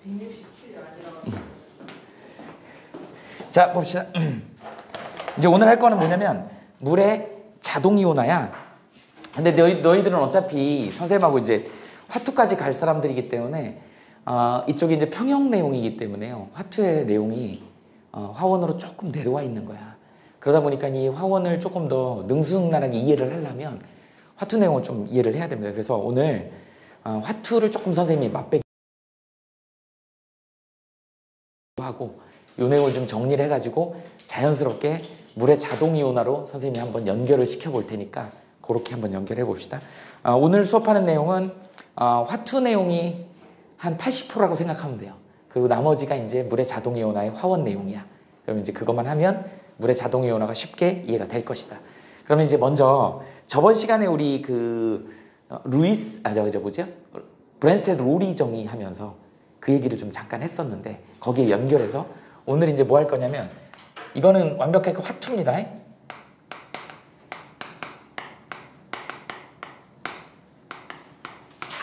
167이 아니라. 자, 봅시다. 이제 오늘 할 거는 뭐냐면 물의 자동이온화야. 근데 너희들은 어차피 선생님하고 이제 화투까지 갈 사람들이기 때문에 이쪽이 이제 평형 내용이기 때문에요. 화투의 내용이 화원으로 조금 내려와 있는 거야. 그러다 보니까 이 화원을 조금 더 능수능란하게 이해를 하려면 화투 내용을 좀 이해를 해야 됩니다. 그래서 오늘 화투를 조금 선생님이 맛배기 하고 이 내용을 좀 정리를 해가지고 자연스럽게 물의 자동이온화로 선생님이 한번 연결을 시켜볼 테니까 그렇게 한번 연결해 봅시다. 오늘 수업하는 내용은 화투 내용이 한 80%라고 생각하면 돼요. 그리고 나머지가 이제 물의 자동이온화의 화원 내용이야. 그럼 이제 그것만 하면 물의 자동이온화가 쉽게 이해가 될 것이다. 그러면 이제 먼저 저번 시간에 우리 브랜스테드 로리 정의하면서 그 얘기를 좀 잠깐 했었는데 거기에 연결해서 오늘 이제 뭐 할 거냐면 이거는 완벽하게 화투입니다.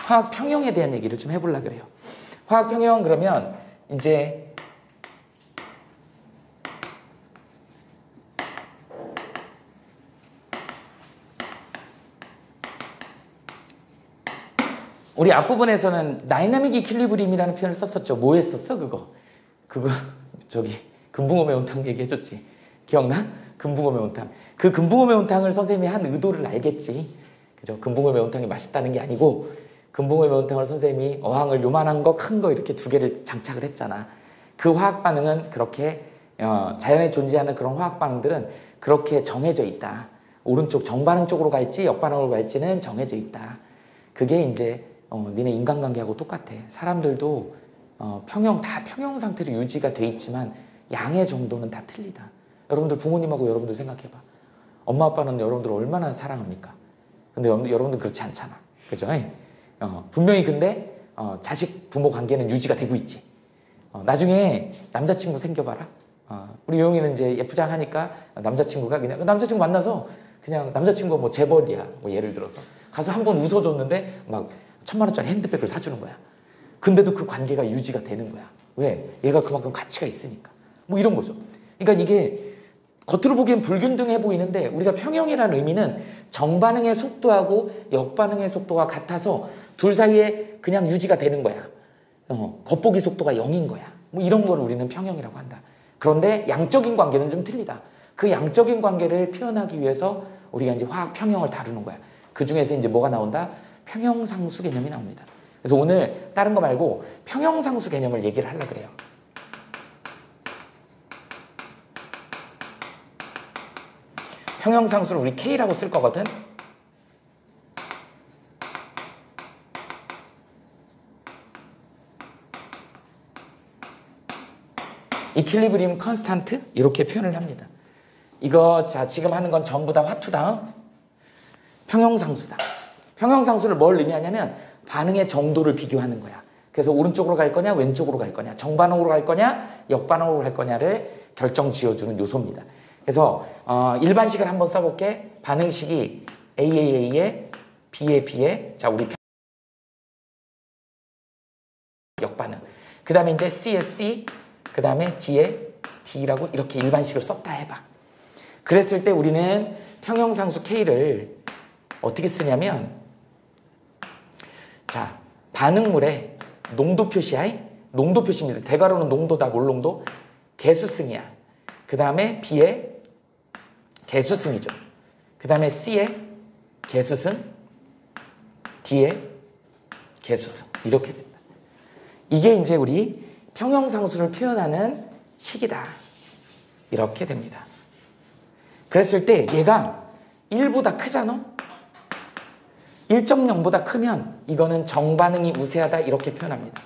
화학 평형에 대한 얘기를 좀 해보려고 그래요. 화학 평형 그러면 이제 우리 앞부분에서는 다이나믹 이퀄리브리움이라는 표현을 썼었죠. 뭐 했었어 그거 저기 금붕어 매운탕 얘기해줬지. 기억나? 금붕어 매운탕. 그 금붕어 매운탕을 선생님이 한 의도를 알겠지. 그죠? 금붕어 매운탕이 맛있다는 게 아니고 금붕어 매운탕을 선생님이 어항을 요만한 거 큰 거 이렇게 두 개를 장착을 했잖아. 그 화학 반응은 그렇게 자연에 존재하는 그런 화학 반응들은 그렇게 정해져 있다. 오른쪽 정반응 쪽으로 갈지 역반응으로 갈지는 정해져 있다. 그게 이제 니네 인간관계하고 똑같아. 사람들도 평형 상태로 유지가 돼 있지만 양의 정도는 다 틀리다. 여러분들 부모님하고 여러분들 생각해봐. 엄마 아빠는 여러분들 얼마나 사랑합니까? 근데 여러분들 그렇지 않잖아. 그죠? 분명히 근데 자식 부모 관계는 유지가 되고 있지. 나중에 남자친구 생겨봐라. 우리 용이는 이제 예쁘장하니까 남자친구가 그냥 남자친구 만나서 그냥 남자친구가 뭐 재벌이야. 뭐 예를 들어서 가서 한번 웃어줬는데 막 1000만 원짜리 핸드백을 사주는 거야. 근데도 그 관계가 유지가 되는 거야. 왜? 얘가 그만큼 가치가 있으니까. 뭐 이런 거죠. 그러니까 이게 겉으로 보기엔 불균등해 보이는데 우리가 평형이라는 의미는 정반응의 속도하고 역반응의 속도가 같아서 둘 사이에 그냥 유지가 되는 거야. 겉보기 속도가 0인 거야. 뭐 이런 걸 우리는 평형이라고 한다. 그런데 양적인 관계는 좀 틀리다. 그 양적인 관계를 표현하기 위해서 우리가 이제 화학 평형을 다루는 거야. 그 중에서 이제 뭐가 나온다? 평형상수 개념이 나옵니다. 그래서 오늘 다른 거 말고 평형상수 개념을 얘기를 하려고 그래요. 평형상수를 우리 K라고 쓸 거거든. 이퀄리브리움 컨스탄트 이렇게 표현을 합니다. 이거 자 지금 하는 건 전부 다 화투다. 평형상수다. 평형상수를 뭘 의미하냐면 반응의 정도를 비교하는 거야. 그래서 오른쪽으로 갈 거냐 왼쪽으로 갈 거냐 정반응으로 갈 거냐 역반응으로 갈 거냐를 결정 지어주는 요소입니다. 그래서 일반식을 한번 써볼게. 반응식이 AAA에 B에 B에 자 우리 역반응 그 다음에 이제 C에 C 그 다음에 D에 D라고 이렇게 일반식을 썼다 해봐. 그랬을 때 우리는 평형상수 K를 어떻게 쓰냐면 자 반응물의 농도 표시야. 농도 표시입니다. 대괄호는 농도다. 뭘 농도? 개수승이야. 그 다음에 B에 개수승이죠. 그 다음에 C에 개수승, D에 개수승 이렇게 된다. 이게 이제 우리 평형상수를 표현하는 식이다. 이렇게 됩니다. 그랬을 때 얘가 1보다 크잖아? 1.0보다 크면 이거는 정반응이 우세하다 이렇게 표현합니다.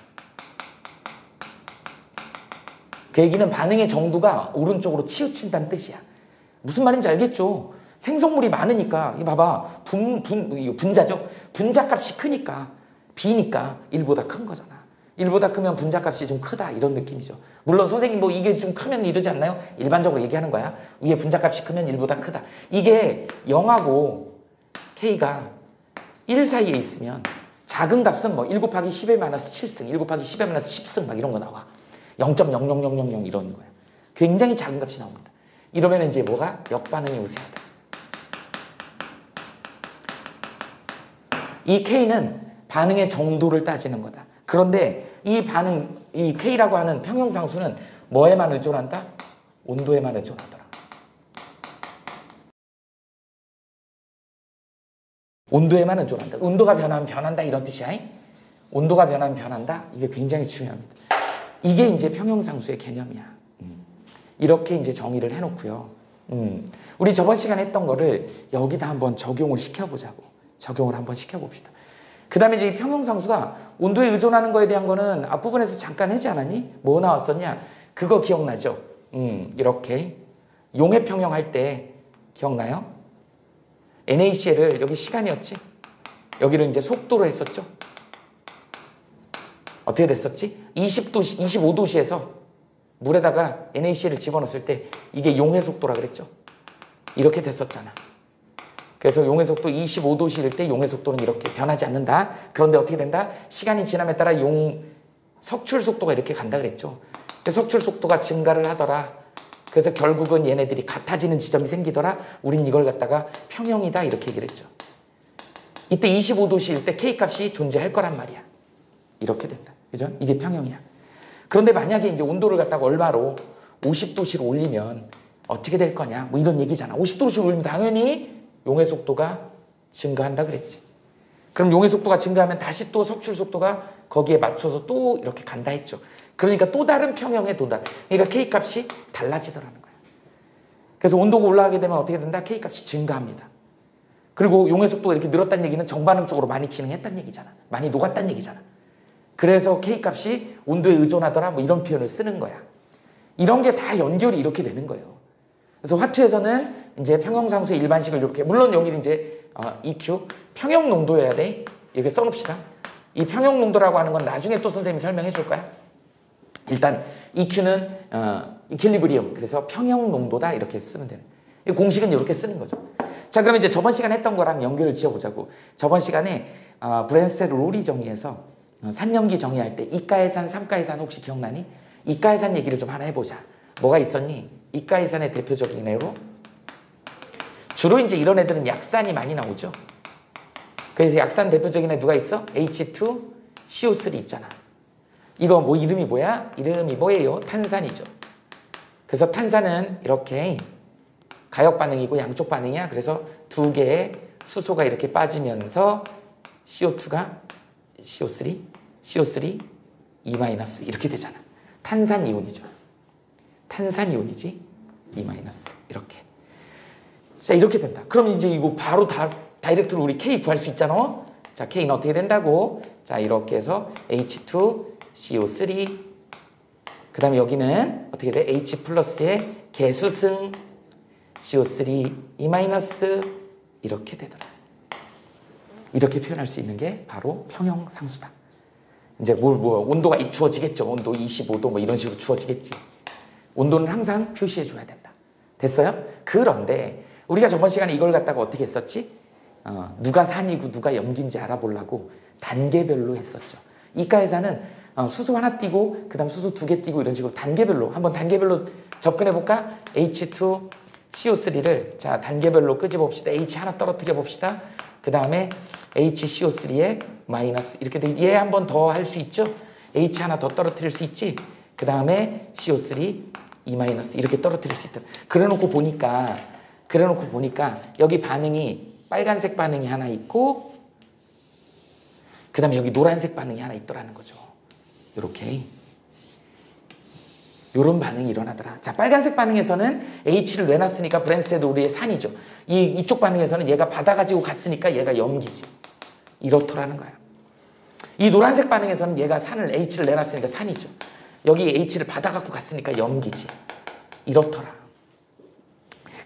그 얘기는 반응의 정도가 오른쪽으로 치우친다는 뜻이야. 무슨 말인지 알겠죠? 생성물이 많으니까 이 봐봐 분자죠? 분자값이 크니까 B니까 1보다 큰 거잖아. 1보다 크면 분자값이 좀 크다 이런 느낌이죠. 물론 선생님 뭐 이게 좀 크면 이러지 않나요? 일반적으로 얘기하는 거야. 위에 분자값이 크면 1보다 크다. 이게 0하고 K가 1 사이에 있으면 작은 값은 뭐 1 곱하기 10의 마이너스 7승, 1 곱하기 10의 마이너스 10승 막 이런 거 나와. 0.00000 이런 거야. 굉장히 작은 값이 나옵니다. 이러면 이제 뭐가? 역반응이 우세하다. 이 K는 반응의 정도를 따지는 거다. 그런데 이 반응, 이 K라고 하는 평형상수는 뭐에만 의존한다? 온도에만 의존하더라. 온도에만 의존한다. 온도가 변하면 변한다 이런 뜻이야. 온도가 변하면 변한다. 이게 굉장히 중요합니다. 이게 이제 평형상수의 개념이야. 이렇게 이제 정의를 해놓고요. 우리 저번 시간에 했던 거를 여기다 한번 적용을 시켜보자고. 적용을 한번 시켜봅시다. 그 다음에 이제 이 평형상수가 온도에 의존하는 거에 대한 거는 앞부분에서 잠깐 하지 않았니? 뭐 나왔었냐? 그거 기억나죠? 이렇게 용해평형 할 때 기억나요? NaCl을 여기 시간이었지? 여기를 이제 속도로 했었죠? 어떻게 됐었지? 20도씨, 25도씨에서 물에다가 NaCl을 집어넣었을 때 이게 용해 속도라 그랬죠? 이렇게 됐었잖아. 그래서 용해 속도 25도씨일 때 용해 속도는 이렇게 변하지 않는다. 그런데 어떻게 된다? 시간이 지남에 따라 석출 속도가 이렇게 간다 그랬죠. 석출 속도가 증가를 하더라. 그래서 결국은 얘네들이 같아지는 지점이 생기더라. 우린 이걸 갖다가 평형이다 이렇게 얘기를 했죠. 이때 25도씨일 때 K값이 존재할 거란 말이야. 이렇게 된다. 그죠? 이게 평형이야. 그런데 만약에 이제 온도를 갖다가 얼마로 50도씨로 올리면 어떻게 될 거냐? 뭐 이런 얘기잖아. 50도씨로 올리면 당연히 용해 속도가 증가한다 그랬지. 그럼 용해 속도가 증가하면 다시 또 석출 속도가 거기에 맞춰서 또 이렇게 간다 했죠. 그러니까 또 다른 평형에 도달. 그러니까 K값이 달라지더라는 거야. 그래서 온도가 올라가게 되면 어떻게 된다? K값이 증가합니다. 그리고 용해 속도가 이렇게 늘었다는 얘기는 정반응 쪽으로 많이 진행했다는 얘기잖아. 많이 녹았다는 얘기잖아. 그래서 K값이 온도에 의존하더라 뭐 이런 표현을 쓰는 거야. 이런 게 다 연결이 이렇게 되는 거예요. 그래서 화투에서는 이제 평형상수의 일반식을 이렇게, 물론 여기는 이제 EQ 평형 농도여야 돼. 여기 써놓읍시다. 이 평형 농도라고 하는 건 나중에 또 선생님이 설명해 줄 거야. 일단 EQ는 이퀄리브리엄, 그래서 평형 농도다 이렇게 쓰면 되는. 이 공식은 이렇게 쓰는 거죠. 자, 그러면 이제 저번 시간에 했던 거랑 연결을 지어보자고. 저번 시간에 브랜스테드 로리 정의에서 산염기 정의할 때 이가의 산, 삼가의 산 혹시 기억나니? 이가의 산 얘기를 좀 하나 해보자. 뭐가 있었니? 이가의 산의 대표적인 애로 주로 이제 이런 애들은 약산이 많이 나오죠. 그래서 약산 대표적인 애 누가 있어? H2CO3 있잖아. 이거 뭐 이름이 뭐야? 이름이 뭐예요? 탄산이죠. 그래서 탄산은 이렇게 가역 반응이고 양쪽 반응이야. 그래서 두 개의 수소가 이렇게 빠지면서 CO2가 CO3 E- 이렇게 되잖아. 탄산 이온이죠. 탄산 이온이지. E- 이렇게. 자, 이렇게 된다. 그럼 이제 이거 바로 다이렉트로 우리 K 구할 수 있잖아. 자, K는 어떻게 된다고? 자, 이렇게 해서 H2CO3, 그 다음에 여기는 어떻게 돼? H 플러스의 개수승 CO3 E- 이렇게 되더라. 이렇게 표현할 수 있는 게 바로 평형상수다. 이제 온도가 주어지겠죠. 온도 25도 뭐 이런 식으로 주어지겠지. 온도는 항상 표시해 줘야 된다. 됐어요? 그런데 우리가 저번 시간에 이걸 갖다가 어떻게 했었지? 누가 산이고 누가 염기인지 알아보려고 단계별로 했었죠. 이가에서는 수소 하나 띄고 그 다음 수소 두 개 띄고 이런 식으로 단계별로 한번 단계별로 접근해 볼까? H2CO3를 자 단계별로 끄집어 봅시다. H 하나 떨어뜨려 봅시다. 그 다음에 HCO3에 마이너스 이렇게 돼. 얘 한 번 더 할 수 있죠? H 하나 더 떨어뜨릴 수 있지? 그 다음에 CO3 E- 이렇게 떨어뜨릴 수 있다. 그래놓고 보니까 여기 반응이 빨간색 반응이 하나 있고 그 다음에 여기 노란색 반응이 하나 있더라는 거죠. 이렇게 요런 반응이 일어나더라. 자, 빨간색 반응에서는 H를 내놨으니까 브랜스테드 로리의 산이죠. 이쪽 반응에서는 얘가 받아가지고 갔으니까 얘가 염기지. 이렇더라는 거야. 이 노란색 반응에서는 얘가 H를 내놨으니까 산이죠. 여기 H를 받아갖고 갔으니까 염기지. 이렇더라.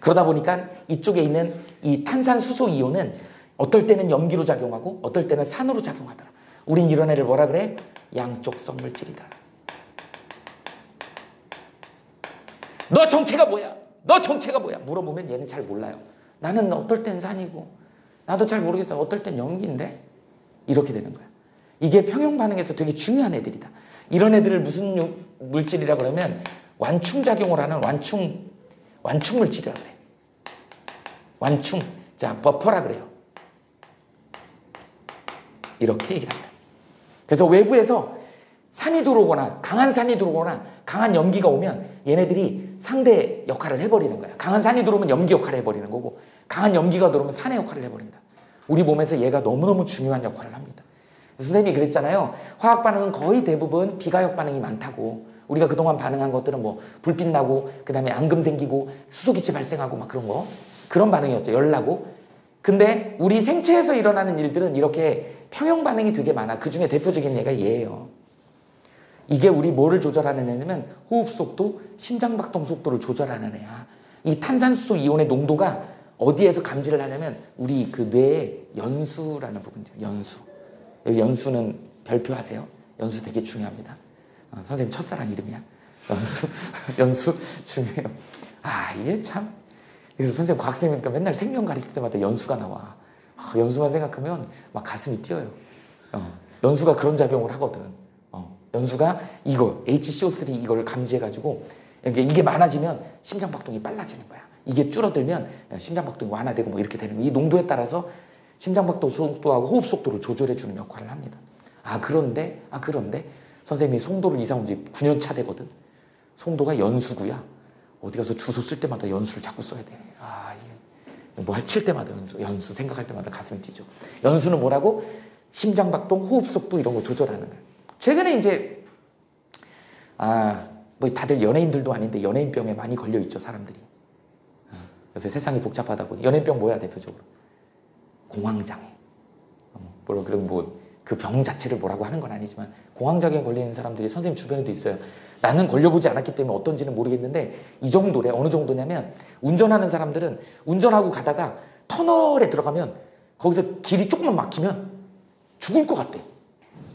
그러다 보니까 이쪽에 있는 이 탄산수소 이온은 어떨 때는 염기로 작용하고 어떨 때는 산으로 작용하더라. 우린 이런 애를 뭐라 그래? 양쪽성 물질이다. 너 정체가 뭐야? 너 정체가 뭐야? 물어보면 얘는 잘 몰라요. 나는 어떨 땐 산이고 나도 잘 모르겠어. 어떨 땐 염기인데? 이렇게 되는 거야. 이게 평형 반응에서 되게 중요한 애들이다. 이런 애들을 무슨 물질이라고 그러면 완충작용을 하는 완충 물질이라고 그래. 완충. 자, 버퍼라 그래요. 이렇게 얘기를 합니다. 그래서 외부에서 산이 들어오거나 강한 산이 들어오거나 강한 염기가 오면 얘네들이 상대 역할을 해버리는 거야. 강한 산이 들어오면 염기 역할을 해버리는 거고 강한 염기가 들어오면 산의 역할을 해버린다. 우리 몸에서 얘가 너무너무 중요한 역할을 합니다. 선생님이 그랬잖아요. 화학 반응은 거의 대부분 비가역 반응이 많다고. 우리가 그동안 반응한 것들은 뭐 불빛 나고 그 다음에 앙금 생기고 수소기체 발생하고 막 그런 거. 그런 반응이었죠. 열 나고. 근데 우리 생체에서 일어나는 일들은 이렇게 평형 반응이 되게 많아. 그 중에 대표적인 얘가 얘예요. 이게 우리 뭐를 조절하는 애냐면 호흡 속도, 심장박동 속도를 조절하는 애야. 이 탄산수소 이온의 농도가 어디에서 감지를 하냐면 우리 그 뇌의 연수라는 부분이죠. 연수. 여기 연수는 별표 하세요. 연수 되게 중요합니다. 선생님 첫사랑 이름이야. 연수 중요해요. 아, 이게 참. 그래서 선생님 과학생이니까 맨날 생명 가르칠 때마다 연수가 나와. 연수만 생각하면 막 가슴이 뛰어요. 연수가 그런 작용을 하거든. 연수가 이거 HCO3 이걸 감지해가지고 이게 많아지면 심장박동이 빨라지는 거야. 이게 줄어들면 심장박동이 완화되고 뭐 이렇게 되는 거야. 이 농도에 따라서 심장박동 속도하고 호흡 속도를 조절해주는 역할을 합니다. 그런데 선생님이 송도를 이사 온 지 9년 차 되거든. 송도가 연수구야. 어디 가서 주소 쓸 때마다 연수를 자꾸 써야 돼. 이게 뭐 칠 때마다 연수 생각할 때마다 가슴이 뛰죠. 연수는 뭐라고? 심장박동, 호흡 속도 이런 거 조절하는 거야. 최근에 이제 뭐 다들 연예인들도 아닌데 연예인병에 많이 걸려 있죠, 사람들이. 그래서 세상이 복잡하다 보니 연예인병 뭐야 대표적으로? 공황장애. 그런 뭐 그 병 자체를 뭐라고 하는 건 아니지만 공황장애에 걸리는 사람들이 선생님 주변에도 있어요. 나는 걸려보지 않았기 때문에 어떤지는 모르겠는데 이 정도래. 어느 정도냐면 운전하는 사람들은 운전하고 가다가 터널에 들어가면 거기서 길이 조금만 막히면 죽을 것 같대.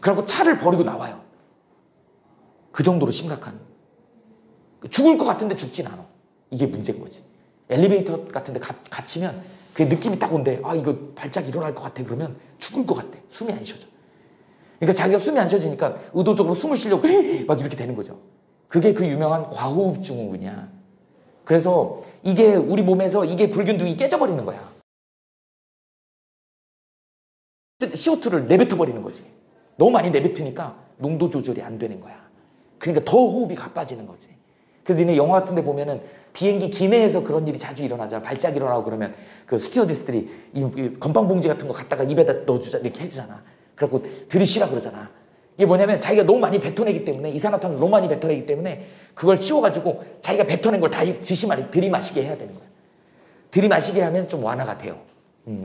그래갖고 차를 버리고 나와요. 그 정도로 심각한. 죽을 것 같은데 죽진 않아. 이게 문제인 거지. 엘리베이터 같은 데 갇히면 그 느낌이 딱 온대. 이거 발작 일어날 것 같아. 그러면 죽을 것 같대. 숨이 안 쉬어져. 그러니까 자기가 숨이 안 쉬어지니까 의도적으로 숨을 쉬려고 막 이렇게 되는 거죠. 그게 그 유명한 과호흡 증후군이야. 그래서 이게 우리 몸에서 이게 불균등이 깨져버리는 거야. CO2를 내뱉어버리는 거지. 너무 많이 내뱉으니까 농도 조절이 안 되는 거야. 그러니까 더 호흡이 가빠지는 거지. 그래서 니네 영화 같은 데 보면은 비행기 기내에서 그런 일이 자주 일어나잖아. 발작 일어나고 그러면 그 스튜어디스들이 이 건빵 봉지 같은 거 갖다가 입에다 넣어주자 이렇게 해주잖아. 그래갖고 들이쉬라 그러잖아. 이게 뭐냐면 자기가 너무 많이 뱉어내기 때문에 이산화탄소 너무 많이 뱉어내기 때문에 그걸 씌워가지고 자기가 뱉어낸 걸 다 들이마시게 해야 되는 거야. 들이마시게 하면 좀 완화가 돼요.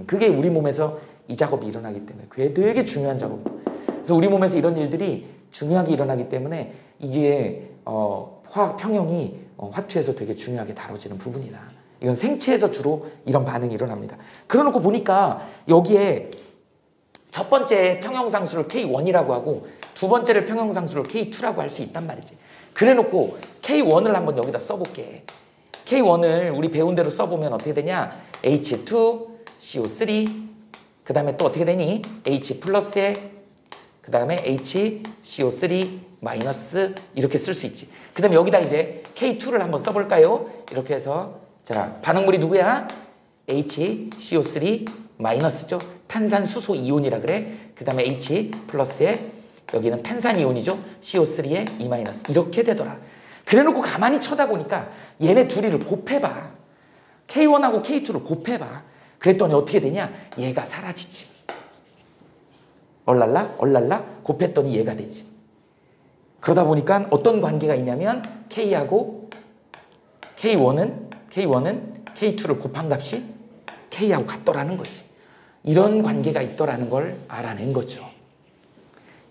그게 우리 몸에서 이 작업이 일어나기 때문에 그게 되게 중요한 작업이에요. 그래서 우리 몸에서 이런 일들이 중요하게 일어나기 때문에 이게 화학 평형이 화투에서 되게 중요하게 다뤄지는 부분이다. 이건 생체에서 주로 이런 반응이 일어납니다. 그러놓고 보니까 여기에 첫 번째 평형상수를 K1이라고 하고 두 번째를 평형상수를 K2라고 할 수 있단 말이지. 그래놓고 K1을 한번 여기다 써볼게. K1을 우리 배운 대로 써보면 어떻게 되냐? H2, CO3, 그 다음에 또 어떻게 되니? H 플러스에 그 다음에 HCO3 마이너스 이렇게 쓸 수 있지. 그 다음에 여기다 이제 K2를 한번 써볼까요? 이렇게 해서 자 반응물이 누구야? HCO3 마이너스죠. 탄산수소 이온이라 그래. 그 다음에 H 플러스에 여기는 탄산이온이죠. CO3에 E 마이너스 이렇게 되더라. 그래놓고 가만히 쳐다보니까 얘네 둘이를 곱해봐. K1하고 K2를 곱해봐. 그랬더니 어떻게 되냐? 얘가 사라지지. 얼랄라 곱했더니 얘가 되지. 그러다 보니까 어떤 관계가 있냐면 K하고 K1은 K2를 곱한 값이 K하고 같더라는 거지. 이런 관계가 있더라는 걸 알아낸 거죠.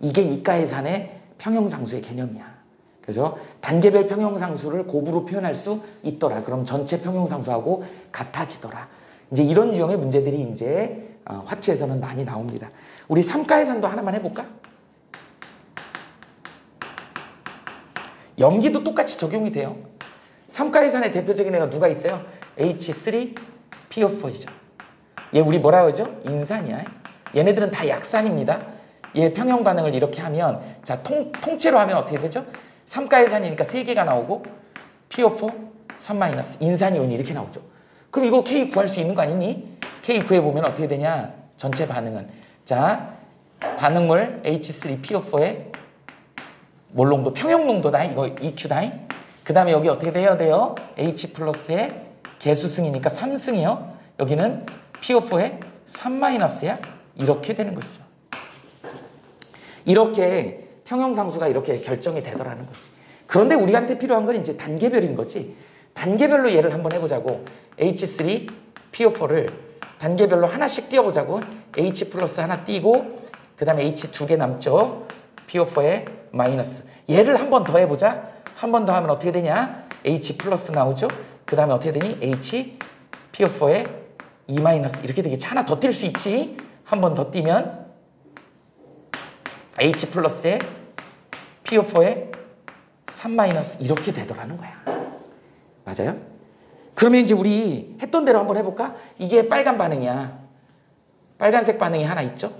이게 이가해산의 평형상수의 개념이야. 그래서 단계별 평형상수를 곱으로 표현할 수 있더라. 그럼 전체 평형상수하고 같아지더라. 이제 이런 유형의 문제들이 이제 화투에서는 많이 나옵니다. 우리 삼가해산도 하나만 해볼까? 염기도 똑같이 적용이 돼요. 삼가해산의 대표적인 애가 누가 있어요? H3PO4이죠. 얘 우리 뭐라 그러죠? 인산이야. 얘네들은 다 약산입니다. 얘 평형 반응을 이렇게 하면 자 통째로 하면 어떻게 되죠? 3가해산이니까 3개가 나오고 PO4 3 마이너스 인산이온이 이렇게 나오죠. 그럼 이거 K 구할 수 있는 거 아니니? K 구해보면 어떻게 되냐? 전체 반응은 자 반응물 H3PO4의 몰농도 평형농도다. 이거 EQ다. 그 다음에 여기 어떻게 돼야 돼요? H 플러스의 개수승이니까 3승이요. 여기는 PO4의 3 마이너스야. 이렇게 되는 것이죠. 이렇게 평형상수가 이렇게 결정이 되더라는 거지. 그런데 우리한테 필요한 건 이제 단계별인 거지. 단계별로 얘를 한번 해보자고. H3PO4를 단계별로 하나씩 띄워보자고. H 플러스 하나 띄고 그 다음에 H 2개 남죠. PO4의 마이너스. 얘를 한 번 더 해보자. 한 번 더 하면 어떻게 되냐? H 플러스 나오죠. 그 다음에 어떻게 되니? H PO4의 2 마이너스 이렇게 되겠지. 하나 더 뛸 수 있지. 한 번 더 띄면 H 플러스에 PO4에 3 마이너스 이렇게 되더라는 거야. 맞아요? 그러면 이제 우리 했던 대로 한번 해볼까? 이게 빨간 반응이야. 빨간색 반응이 하나 있죠?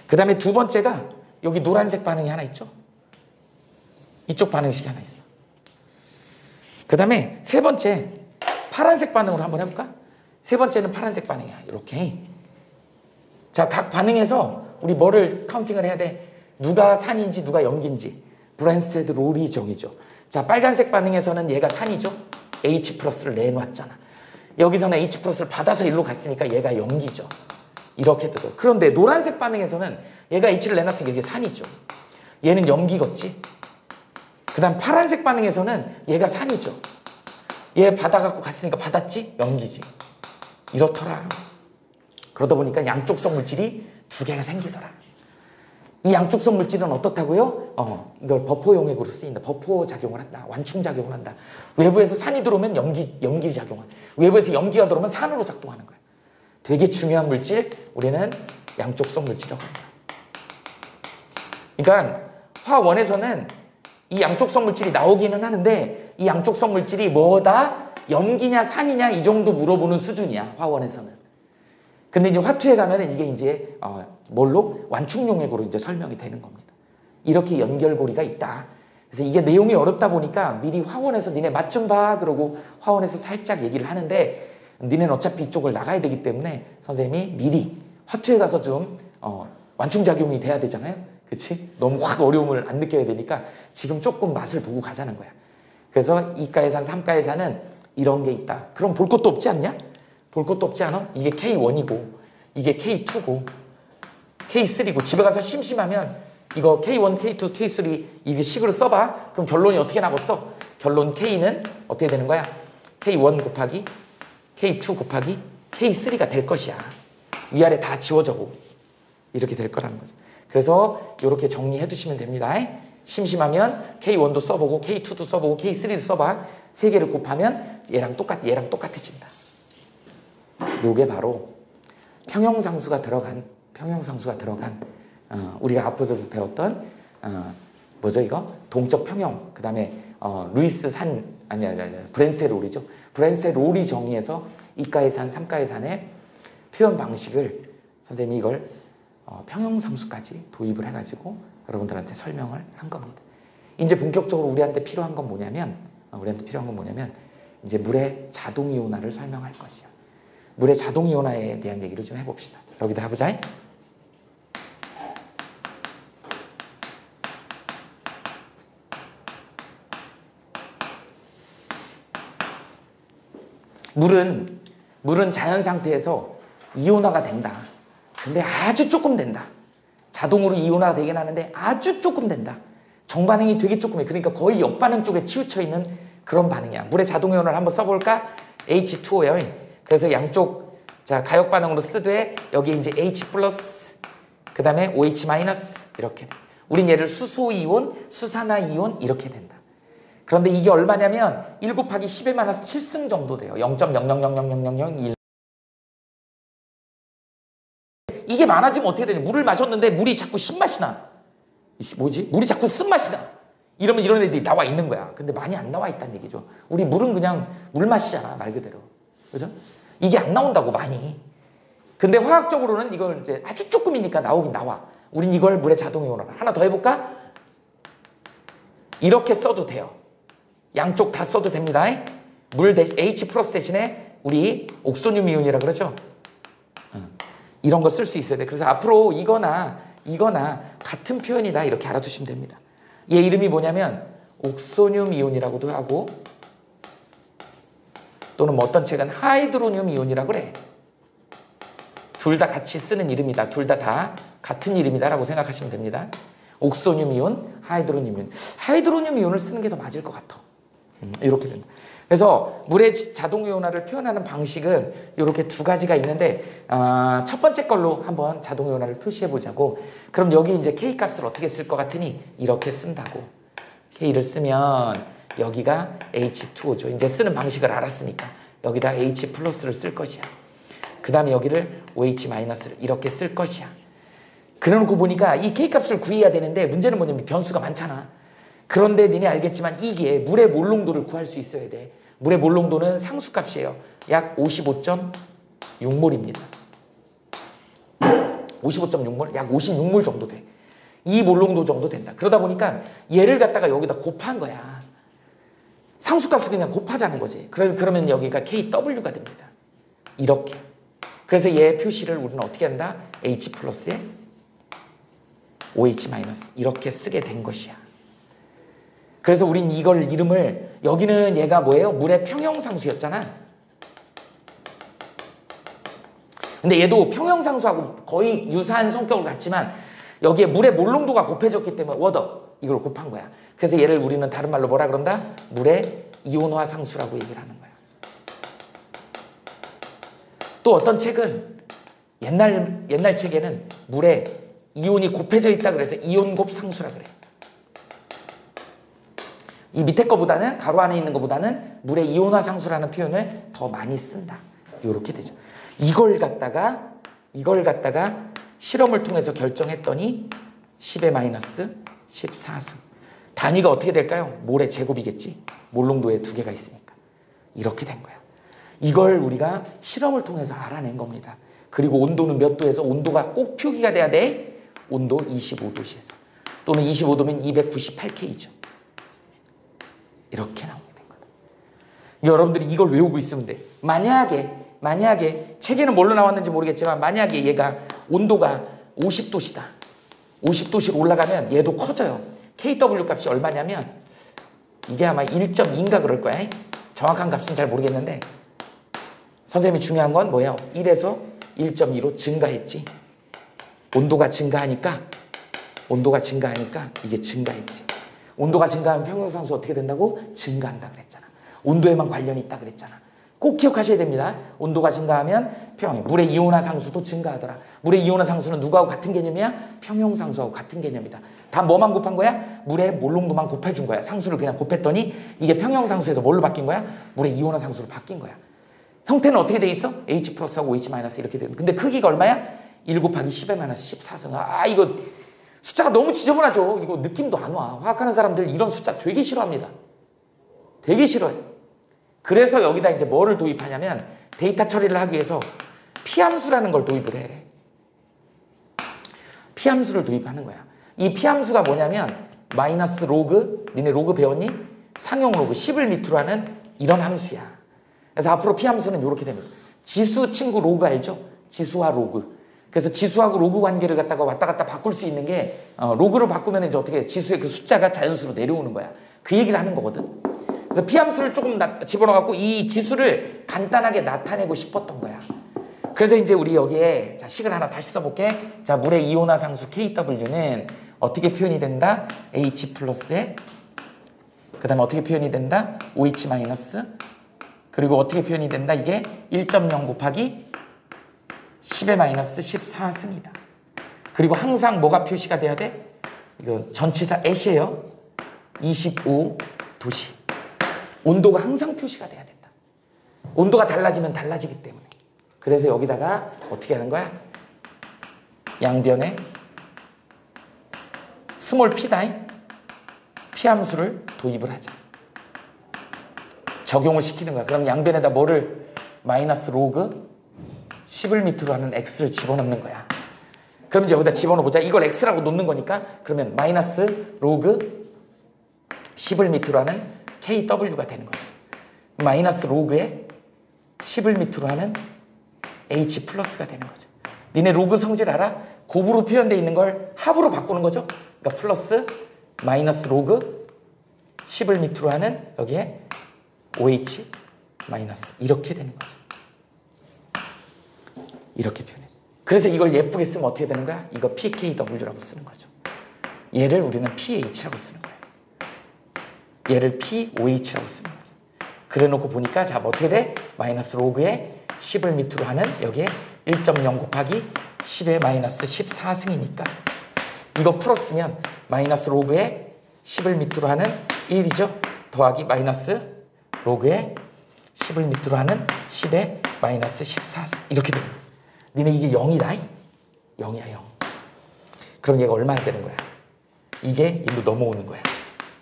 그 다음에 두 번째가 여기 노란색 반응이 하나 있죠? 이쪽 반응식이 하나 있어. 그 다음에 세 번째 파란색 반응으로 한번 해볼까? 세 번째는 파란색 반응이야. 이렇게. 자, 각 반응에서 우리 뭐를 카운팅을 해야 돼? 누가 산인지 누가 염기인지. 브랜스테드 롤이 정이죠. 자, 빨간색 반응에서는 얘가 산이죠. H 플러스를 내놓았잖아. 여기서는 H 플러스를 받아서 일로 갔으니까 얘가 염기죠. 이렇게 되고. 그런데 노란색 반응에서는 얘가 H를 내놨으니까 이게 산이죠. 얘는 염기겠지. 그 다음 파란색 반응에서는 얘가 산이죠. 얘 받아갖고 갔으니까 받았지? 염기지. 이렇더라. 그러다 보니까 양쪽성 물질이 두 개가 생기더라. 이 양쪽성 물질은 어떻다고요? 이걸 버퍼 용액으로 쓰인다. 버퍼 작용을 한다. 완충 작용을 한다. 외부에서 산이 들어오면 염기 작용을. 외부에서 염기가 들어오면 산으로 작동하는 거야. 되게 중요한 물질, 우리는 양쪽성 물질이라고 합니다. 그러니까 화원에서는 이 양쪽성 물질이 나오기는 하는데 이 양쪽성 물질이 뭐다? 염기냐 산이냐 이 정도 물어보는 수준이야. 화원에서는. 근데 이제 화투에 가면은 이게 이제 뭘로? 완충용액으로 이제 설명이 되는 겁니다. 이렇게 연결고리가 있다. 그래서 이게 내용이 어렵다 보니까 미리 화원에서 니네 맛 좀 봐. 그러고 화원에서 살짝 얘기를 하는데 니네는 어차피 이쪽을 나가야 되기 때문에 선생님이 미리 화투에 가서 좀 완충작용이 돼야 되잖아요. 그치? 너무 확 어려움을 안 느껴야 되니까 지금 조금 맛을 보고 가자는 거야. 그래서 2가해산, 3가해산은 이런 게 있다. 그럼 볼 것도 없지 않냐? 볼 것도 없지 않아? 이게 K1이고 이게 K2고 K3고 집에 가서 심심하면 이거 K1, K2, K3 이게 식으로 써봐. 그럼 결론이 어떻게 나겠어? 결론 K는 어떻게 되는 거야? K1 곱하기 K2 곱하기 K3가 될 것이야. 위아래 다 지워져고 이렇게 될 거라는 거죠. 그래서 이렇게 정리해 두시면 됩니다. 심심하면 K1도 써보고 K2도 써보고 K3도 써봐. 세 개를 곱하면 얘랑 똑같아진다. 요게 바로 평형상수가 들어간 우리가 앞으로 배웠던 뭐죠 이거? 동적 평형. 그 다음에 루이스 산 브랜스테드 롤이죠. 브랜스테드 롤이 정의해서 2가해산, 3가해산의 표현 방식을 선생님이 이걸 평형상수까지 도입을 해가지고 여러분들한테 설명을 한 겁니다. 이제 본격적으로 우리한테 필요한 건 뭐냐면 이제 물의 자동이온화를 설명할 것이야. 물의 자동이온화에 대한 얘기를 좀 해봅시다. 여기다 해보자. 물은 자연 상태에서 이온화가 된다. 근데 아주 조금 된다. 자동으로 이온화가 되긴 하는데 아주 조금 된다. 정반응이 되게 조금해. 그러니까 거의 역반응 쪽에 치우쳐 있는 그런 반응이야. 물의 자동이온화를 한번 써볼까? H2O예요. 그래서 양쪽 자 가역 반응으로 쓰되 여기 이제 H 플러스 그 다음에 OH 마이너스 이렇게 돼. 우린 얘를 수소이온, 수산화이온 이렇게 된다. 그런데 이게 얼마냐면 1 곱하기 10에 마이너스 7승 정도 돼요. 0.00000001. 이게 많아지면 어떻게 되냐. 물을 마셨는데 물이 자꾸 신맛이 나. 뭐지? 물이 자꾸 쓴맛이 나. 이러면 이런 애들이 나와 있는 거야. 근데 많이 안 나와 있다는 얘기죠. 우리 물은 그냥 물 맛이잖아. 말 그대로. 그죠? 이게 안 나온다고 많이. 근데 화학적으로는 이걸 이제 아주 조금이니까 나오긴 나와. 우린 이걸 물의 자동이온화를 하나 더 해볼까? 이렇게 써도 돼요. 양쪽 다 써도 됩니다. 물 대신 H 플러스 대신에 우리 옥소늄 이온이라 그러죠. 이런 거 쓸 수 있어야 돼. 그래서 앞으로 이거나 같은 표현이다 이렇게 알아두시면 됩니다. 얘 이름이 뭐냐면 옥소늄 이온이라고도 하고 또는 뭐 어떤 책은 하이드로늄 이온이라고 그래. 둘 다 같이 쓰는 이름이다. 둘 다 같은 이름이다라고 생각하시면 됩니다. 옥소늄 이온, 하이드로늄 이온. 하이드로늄 이온을 쓰는 게 더 맞을 것 같아. 이렇게 됩니다. 그래서 물의 자동 이온화를 표현하는 방식은 이렇게 두 가지가 있는데 첫 번째 걸로 한번 자동 이온화를 표시해 보자고. 그럼 여기 이제 K 값을 어떻게 쓸 것 같으니 이렇게 쓴다고. K를 쓰면 여기가 H2O죠. 이제 쓰는 방식을 알았으니까 여기다 H 플러스를 쓸 것이야. 그 다음에 여기를 OH 마이너스를 이렇게 쓸 것이야. 그래놓고 보니까 이 K값을 구해야 되는데 문제는 뭐냐면 변수가 많잖아. 그런데 니네 알겠지만 이게 물의 몰농도를 구할 수 있어야 돼. 물의 몰농도는 상수값이에요. 약 55.6몰입니다. 55.6몰? 약 56몰 정도 돼. 이 몰농도 정도 된다. 그러다 보니까 얘를 갖다가 여기다 곱한 거야. 상수값을 그냥 곱하자는 거지. 그러면 여기가 KW가 됩니다. 이렇게. 그래서 얘 표시를 우리는 어떻게 한다? H 플러스에 OH 마이너스 이렇게 쓰게 된 것이야. 그래서 우린 이걸 이름을 여기는 얘가 뭐예요? 물의 평형상수였잖아. 근데 얘도 평형상수하고 거의 유사한 성격을 갖지만 여기에 물의 몰농도가 곱해졌기 때문에 워더 이걸 곱한 거야. 그래서 얘를 우리는 다른 말로 뭐라 그런다? 물의 이온화 상수라고 얘기를 하는 거야. 또 어떤 책은 옛날 책에는 물에 이온이 곱해져 있다 그래서 이온곱 상수라 그래. 이 밑에 거보다는 가로 안에 있는 거보다는 물의 이온화 상수라는 표현을 더 많이 쓴다. 이렇게 되죠. 이걸 갖다가 실험을 통해서 결정했더니 10의 마이너스 14승. 단위가 어떻게 될까요? 몰의 제곱이겠지. 몰농도에 두 개가 있으니까. 이렇게 된 거야. 이걸 우리가 실험을 통해서 알아낸 겁니다. 그리고 온도는 몇 도에서 온도가 꼭 표기가 돼야 돼? 온도 25도씨에서. 또는 25도면 298K죠. 이렇게 나오게 된 거다. 여러분들이 이걸 외우고 있으면 돼. 만약에 책에는 뭘로 나왔는지 모르겠지만 만약에 얘가 온도가 50도씨다. 50도씩 올라가면 얘도 커져요. KW 값이 얼마냐면 이게 아마 1.2인가 그럴 거야. 정확한 값은 잘 모르겠는데 선생님이 중요한 건 뭐예요? 1에서 1.2로 증가했지. 온도가 증가하니까 이게 증가했지. 온도가 증가하면 평형상수 어떻게 된다고? 증가한다 그랬잖아. 온도에만 관련이 있다 그랬잖아. 꼭 기억하셔야 됩니다. 온도가 증가하면 물의 이온화 상수도 증가하더라. 물의 이온화 상수는 누구하고 같은 개념이야? 평형상수하고 같은 개념이다. 다 뭐만 곱한 거야? 물의 몰농도만 곱해준 거야. 상수를 그냥 곱했더니 이게 평형상수에서 뭘로 바뀐 거야? 물의 이온화 상수로 바뀐 거야. 형태는 어떻게 돼 있어? H 플러스하고 OH 마이너스 이렇게 되는. 근데 크기가 얼마야? 1 곱하기 10의 마이너스 14승. 이거 숫자가 너무 지저분하죠. 이거 느낌도 안 와. 화학하는 사람들 이런 숫자 되게 싫어합니다. 되게 싫어요. 그래서 여기다 이제 뭐를 도입하냐면 데이터 처리를 하기 위해서 피함수라는 걸 도입을 해. 피함수를 도입하는 거야. 이 피함수가 뭐냐면 마이너스 로그, 니네 로그 배웠니? 상용 로그 10을 밑으로 하는 이런 함수야. 그래서 앞으로 피함수는 이렇게 됩니다. 지수 친구 로그 알죠? 지수와 로그. 그래서 지수하고 로그 관계를 갖다가 왔다 갔다 바꿀 수 있는 게 로그로 바꾸면 이제 어떻게 지수의 그 숫자가 자연수로 내려오는 거야. 그 얘기를 하는 거거든. 그래서 피함수를 조금 집어넣어갖고 이 지수를 간단하게 나타내고 싶었던 거야. 그래서 이제 우리 여기에 자 식을 하나 다시 써볼게. 자 물의 이온화 상수 KW는 어떻게 표현이 된다? H 플러스에 그 다음에 어떻게 표현이 된다? OH 마이너스 그리고 어떻게 표현이 된다? 이게 1.0 곱하기 10의 마이너스 14승이다. 그리고 항상 뭐가 표시가 돼야 돼? 이거 전치사 at이에요. 25도씨. 온도가 항상 표시가 돼야 된다. 온도가 달라지면 달라지기 때문에. 그래서 여기다가 어떻게 하는 거야? 양변에 스몰 p다. 피함수를 도입을 하자. 적용을 시키는 거야. 그럼 양변에다 뭐를 마이너스 로그 10을 밑으로 하는 x를 집어넣는 거야. 그럼 이제 여기다 집어넣어보자. 이걸 x라고 놓는 거니까 그러면 마이너스 로그 10을 밑으로 하는 kw가 되는 거죠. 마이너스 로그에 10을 밑으로 하는 h 플러스가 되는 거죠. 니네 로그 성질 알아? 곱으로 표현되어 있는 걸 합으로 바꾸는 거죠. 그러니까 플러스 마이너스 로그 10을 밑으로 하는 여기에 OH 마이너스 이렇게 되는 거죠. 이렇게 표현해. 그래서 이걸 예쁘게 쓰면 어떻게 되는 거야? 이거 pKw라고 쓰는 거죠. 얘를 우리는 pH라고 쓰는 거예요. 얘를 pOH라고 쓰는 거죠. 그래 놓고 보니까 자 어떻게 돼? 마이너스 로그에 10을 밑으로 하는 여기에 1.0 곱하기 10의 마이너스 14승이니까 이거 풀었으면 마이너스 로그에 10을 밑으로 하는 1이죠. 더하기 마이너스 로그에 10을 밑으로 하는 10의 마이너스 14승 이렇게 됩니다. 니네 이게 0이다. 0이야 0. 그럼 얘가 얼마나 되는 거야? 이게 일로 넘어오는 거야.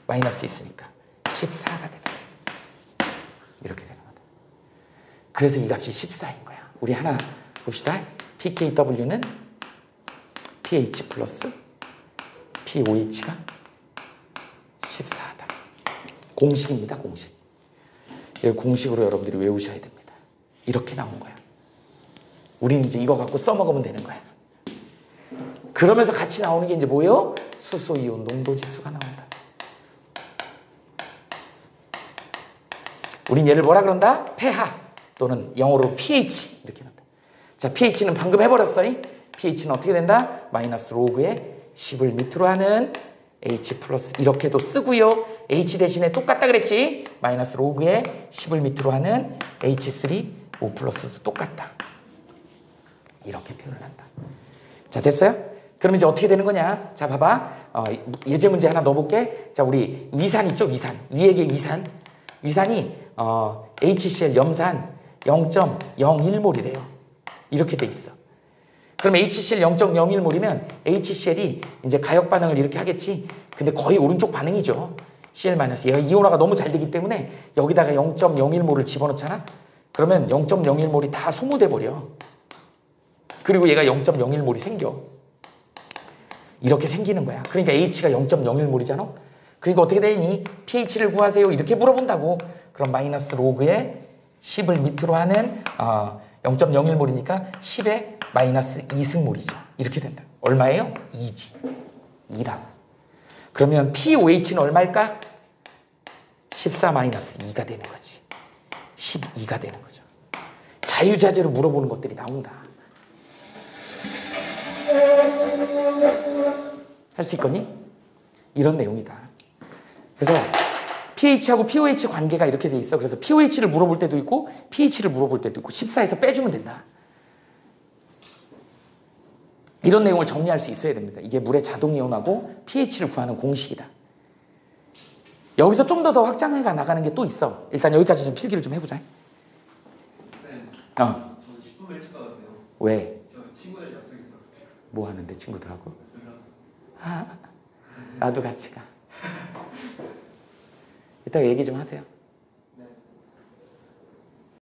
마이너스 있으니까 14가 되는 거야. 이렇게 되는 거다. 그래서 이 값이 14인 거야. 우리 하나 봅시다. pKw는 pH 플러스 pOH가 14다. 공식입니다. 공식. 이 공식으로 여러분들이 외우셔야 됩니다. 이렇게 나온 거야. 우리는 이제 이거 갖고 써먹으면 되는 거야. 그러면서 같이 나오는 게 이제 뭐예요? 수소이온 농도지수가 나온다. 우린 얘를 뭐라 그런다? 폐하 또는 영어로 pH 이렇게 한다. 자, pH는 방금 해버렸어. pH는 어떻게 된다? 마이너스 로그에 10을 밑으로 하는 H 플러스 이렇게도 쓰고요. H 대신에 똑같다 그랬지? 마이너스 로그에 10을 밑으로 하는 H3O 플러스도 똑같다. 이렇게 표현을 한다. 자, 됐어요? 그럼 이제 어떻게 되는 거냐? 자, 봐봐. 예제 문제 하나 넣어볼게. 자, 우리 위산 있죠? 위산. 위액의 위산. 위산이 HCl 염산 0.01몰이래요. 이렇게 돼 있어. 그럼 HCl 0.01몰이면 HCl이 이제 가역 반응을 이렇게 하겠지. 근데 거의 오른쪽 반응이죠. Cl-. 얘가 이온화가 너무 잘 되기 때문에 여기다가 0.01몰을 집어넣잖아. 그러면 0.01몰이 다 소모돼 버려. 그리고 얘가 0.01몰이 생겨. 이렇게 생기는 거야. 그러니까 H가 0.01몰이잖아. 그러니까 어떻게 되니? pH를 구하세요. 이렇게 물어본다고. 그럼 마이너스 로그에 10을 밑으로 하는 0.01몰이니까 10의 마이너스 2승몰이죠. 이렇게 된다. 얼마예요? 2지. 2라고. 그러면 pOH는 얼마일까? 14 마이너스 2가 되는 거지. 12가 되는 거죠. 자유자재로 물어보는 것들이 나온다. 할 수 있겠니? 이런 내용이다. 그래서 pH하고 pOH 관계가 이렇게 돼 있어. 그래서 pOH를 물어볼 때도 있고 pH를 물어볼 때도 있고 14에서 빼주면 된다. 이런 내용을 정리할 수 있어야 됩니다. 이게 물의 자동이온하고 pH를 구하는 공식이다. 여기서 좀 더 확장해 나가는 게 또 있어. 일단 여기까지 좀 필기를 좀 해보자. 네. 저 10분 일찍 가도 돼요. 왜? 저 친구들 약속 있어요. 뭐 하는데 친구들하고? 연락. 나도 같이 가. 이따가 얘기 좀 하세요.